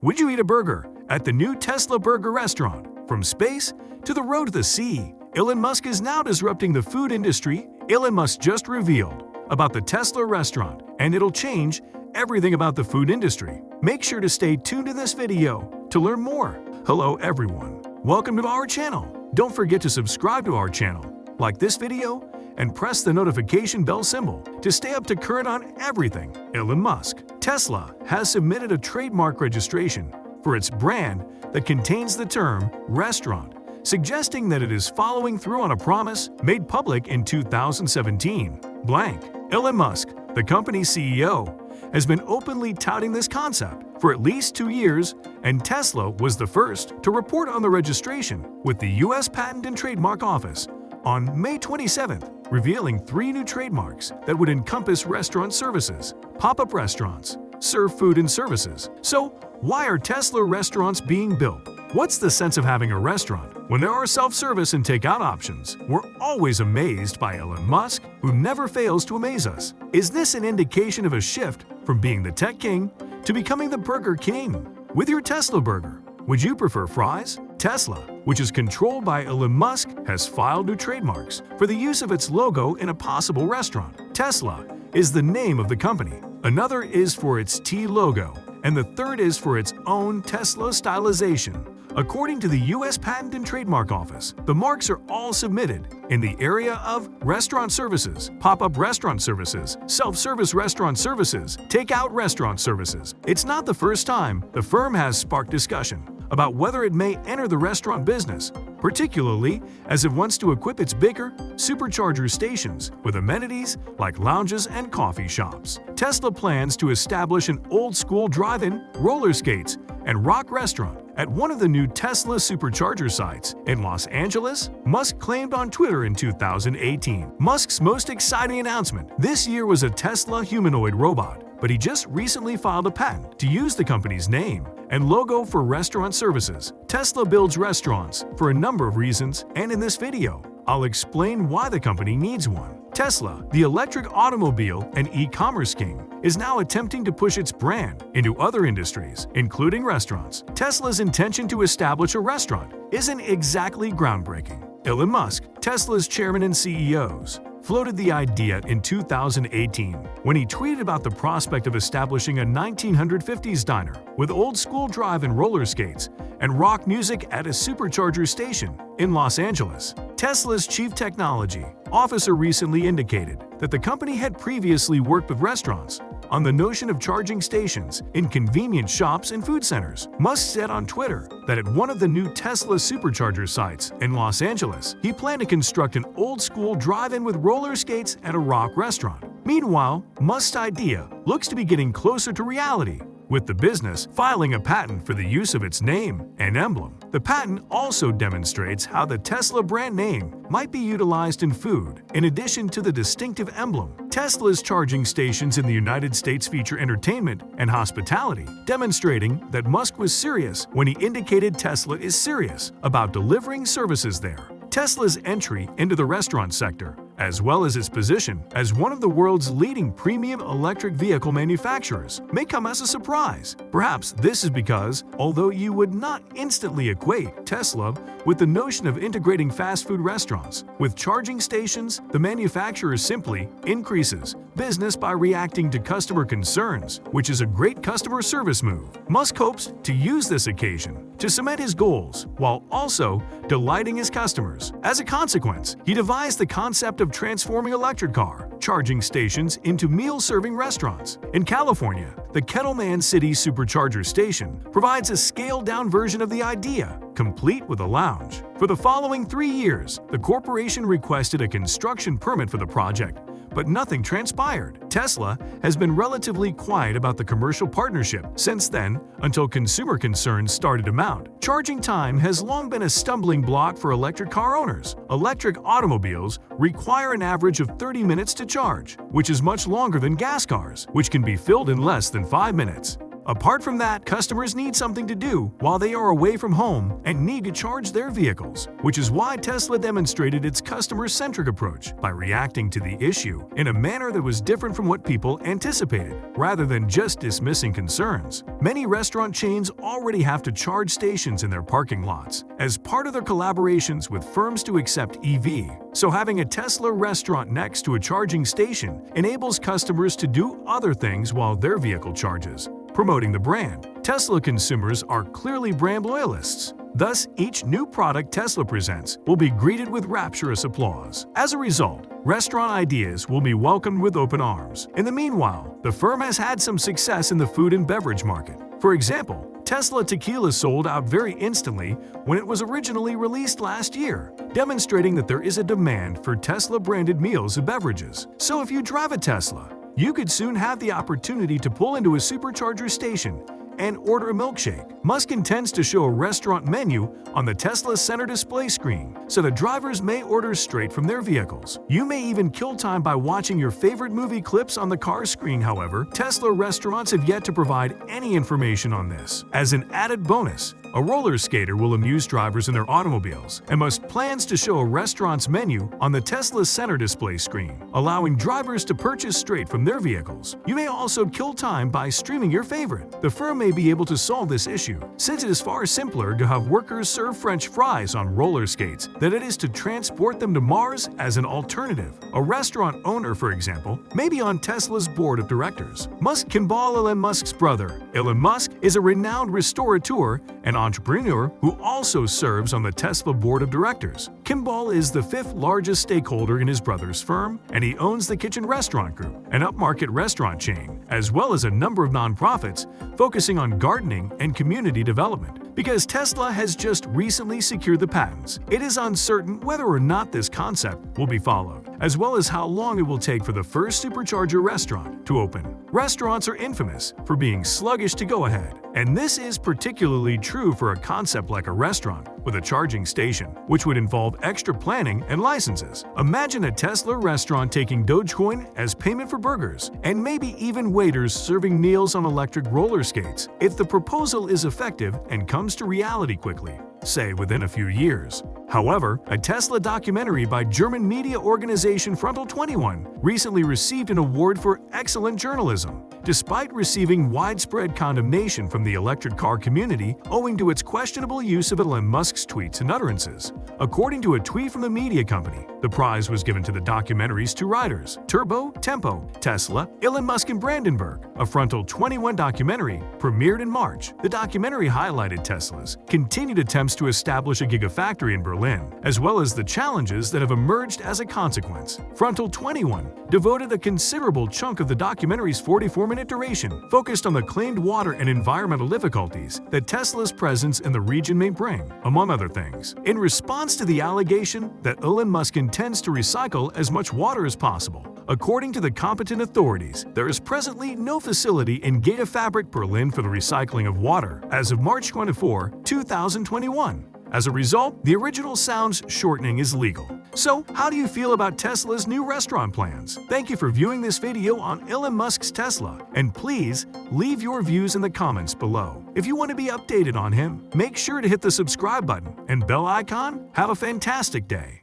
Would you eat a burger at the new Tesla burger restaurant? From space to the road to the sea, Elon Musk is now disrupting the food industry. Elon Musk just revealed about the Tesla restaurant, and it'll change everything about the food industry. Make sure to stay tuned in this video to learn more. Hello everyone, welcome to our channel. Don't forget to subscribe to our channel, like this video, and press the notification bell symbol to stay up to current on everything Elon Musk. Tesla has submitted a trademark registration for its brand that contains the term restaurant, suggesting that it is following through on a promise made public in 2017. Elon Musk, the company's CEO, has been openly touting this concept for at least 2 years, and Tesla was the first to report on the registration with the U.S. Patent and Trademark Office on May 27th, revealing 3 new trademarks that would encompass restaurant services. Pop-up restaurants serve food and services. So, why are Tesla restaurants being built? What's the sense of having a restaurant when there are self-service and takeout options? We're always amazed by Elon Musk, who never fails to amaze us. Is this an indication of a shift from being the tech king to becoming the burger king? With your Tesla burger, would you prefer fries? Tesla, which is controlled by Elon Musk, has filed new trademarks for the use of its logo in a possible restaurant. Tesla is the name of the company. Another is for its T logo, and the third is for its own Tesla stylization. According to the U.S. Patent and Trademark Office, the marks are all submitted in the area of restaurant services, pop-up restaurant services, self-service restaurant services, take-out restaurant services. It's not the first time the firm has sparked discussion about whether it may enter the restaurant business, particularly as it wants to equip its bigger supercharger stations with amenities like lounges and coffee shops. Tesla plans to establish an old-school drive-in, roller skates, and rock restaurant at one of the new Tesla supercharger sites in Los Angeles, Musk claimed on Twitter in 2018. Musk's most exciting announcement this year was a Tesla humanoid robot, but he just recently filed a patent to use the company's name and logo for restaurant services. Tesla builds restaurants for a number of reasons, and in this video, I'll explain why the company needs one. Tesla, the electric automobile and e-commerce king, is now attempting to push its brand into other industries, including restaurants. Tesla's intention to establish a restaurant isn't exactly groundbreaking. Elon Musk, Tesla's chairman and CEO, floated the idea in 2018 when he tweeted about the prospect of establishing a 1950s diner with old-school drive-in roller skates and rock music at a supercharger station in Los Angeles. Tesla's chief technology officer recently indicated that the company had previously worked with restaurants on the notion of charging stations in convenience shops and food centers. Musk said on Twitter that at one of the new Tesla supercharger sites in Los Angeles, he planned to construct an old-school drive-in with roller skates at a rock restaurant. Meanwhile, Musk's idea looks to be getting closer to reality, with the business filing a patent for the use of its name and emblem. The patent also demonstrates how the Tesla brand name might be utilized in food, in addition to the distinctive emblem. Tesla's charging stations in the United States feature entertainment and hospitality, demonstrating that Musk was serious when he indicated Tesla is serious about delivering services there. Tesla's entry into the restaurant sector, as well as its position as one of the world's leading premium electric vehicle manufacturers, may come as a surprise. Perhaps this is because, although you would not instantly equate Tesla with the notion of integrating fast food restaurants with charging stations, the manufacturer simply increases business by reacting to customer concerns, which is a great customer service move. Musk hopes to use this occasion to cement his goals while also delighting his customers. As a consequence, he devised the concept of transforming electric car charging stations into meal-serving restaurants. In California, the Kettleman City Supercharger Station provides a scaled-down version of the idea, complete with a lounge. For the following 3 years, the corporation requested a construction permit for the project, but nothing transpired. Tesla has been relatively quiet about the commercial partnership since then until consumer concerns started to mount. Charging time has long been a stumbling block for electric car owners. Electric automobiles require an average of 30 minutes to charge, which is much longer than gas cars, which can be filled in less than 5 minutes. Apart from that, customers need something to do while they are away from home and need to charge their vehicles, which is why Tesla demonstrated its customer-centric approach by reacting to the issue in a manner that was different from what people anticipated, rather than just dismissing concerns. Many restaurant chains already have to charge stations in their parking lots as part of their collaborations with firms to accept EV. So having a Tesla restaurant next to a charging station enables customers to do other things while their vehicle charges, promoting the brand. Tesla consumers are clearly brand loyalists. Thus, each new product Tesla presents will be greeted with rapturous applause. As a result, restaurant ideas will be welcomed with open arms. In the meanwhile, the firm has had some success in the food and beverage market. For example, Tesla tequila sold out very instantly when it was originally released last year, demonstrating that there is a demand for Tesla-branded meals and beverages. So if you drive a Tesla, you could soon have the opportunity to pull into a supercharger station and order a milkshake. Musk intends to show a restaurant menu on the Tesla center display screen so that drivers may order straight from their vehicles. You may even kill time by watching your favorite movie clips on the car screen. However, Tesla restaurants have yet to provide any information on this. As an added bonus, a roller skater will amuse drivers in their automobiles, and Musk plans to show a restaurant's menu on the Tesla center display screen, allowing drivers to purchase straight from their vehicles. You may also kill time by streaming your favorite. The firm may be able to solve this issue, since it is far simpler to have workers serve French fries on roller skates than it is to transport them to Mars as an alternative. A restaurant owner, for example, may be on Tesla's board of directors. Kimball, Elon Musk's brother. Elon Musk is a renowned restaurateur and entrepreneur who also serves on the Tesla board of directors. Kimball is the fifth largest stakeholder in his brother's firm, and he owns the Kitchen Restaurant Group, an upmarket restaurant chain, as well as a number of nonprofits focusing on gardening and community development. Because Tesla has just recently secured the patents, it is uncertain whether or not this concept will be followed, as well as how long it will take for the first supercharger restaurant to open. Restaurants are infamous for being sluggish to go ahead, and this is particularly true for a concept like a restaurant with a charging station, which would involve extra planning and licenses. Imagine a Tesla restaurant taking Dogecoin as payment for burgers, and maybe even waiters serving meals on electric roller skates. If the proposal is effective and comes to reality quickly, say within a few years. However, a Tesla documentary by German media organization Frontal 21 recently received an award for excellent journalism, despite receiving widespread condemnation from the electric car community owing to its questionable use of Elon Musk's tweets and utterances. According to a tweet from the media company, the prize was given to the documentary's two writers, Turbo, Tempo, Tesla, Elon Musk and Brandenburg. A Frontal 21 documentary premiered in March. The documentary highlighted Tesla's continued attempts to establish a gigafactory in Berlin, as well as the challenges that have emerged as a consequence. Frontal 21 devoted a considerable chunk of the documentary's 44-minute duration focused on the claimed water and environmental difficulties that Tesla's presence in the region may bring, among other things. In response to the allegation that Elon Musk intends to recycle as much water as possible, according to the competent authorities, there is presently no facility in Gigafabrik Berlin for the recycling of water as of March 24, 2021. As a result, the original sound's shortening is legal. So, how do you feel about Tesla's new restaurant plans? Thank you for viewing this video on Elon Musk's Tesla, and please leave your views in the comments below. If you want to be updated on him, make sure to hit the subscribe button and bell icon. Have a fantastic day.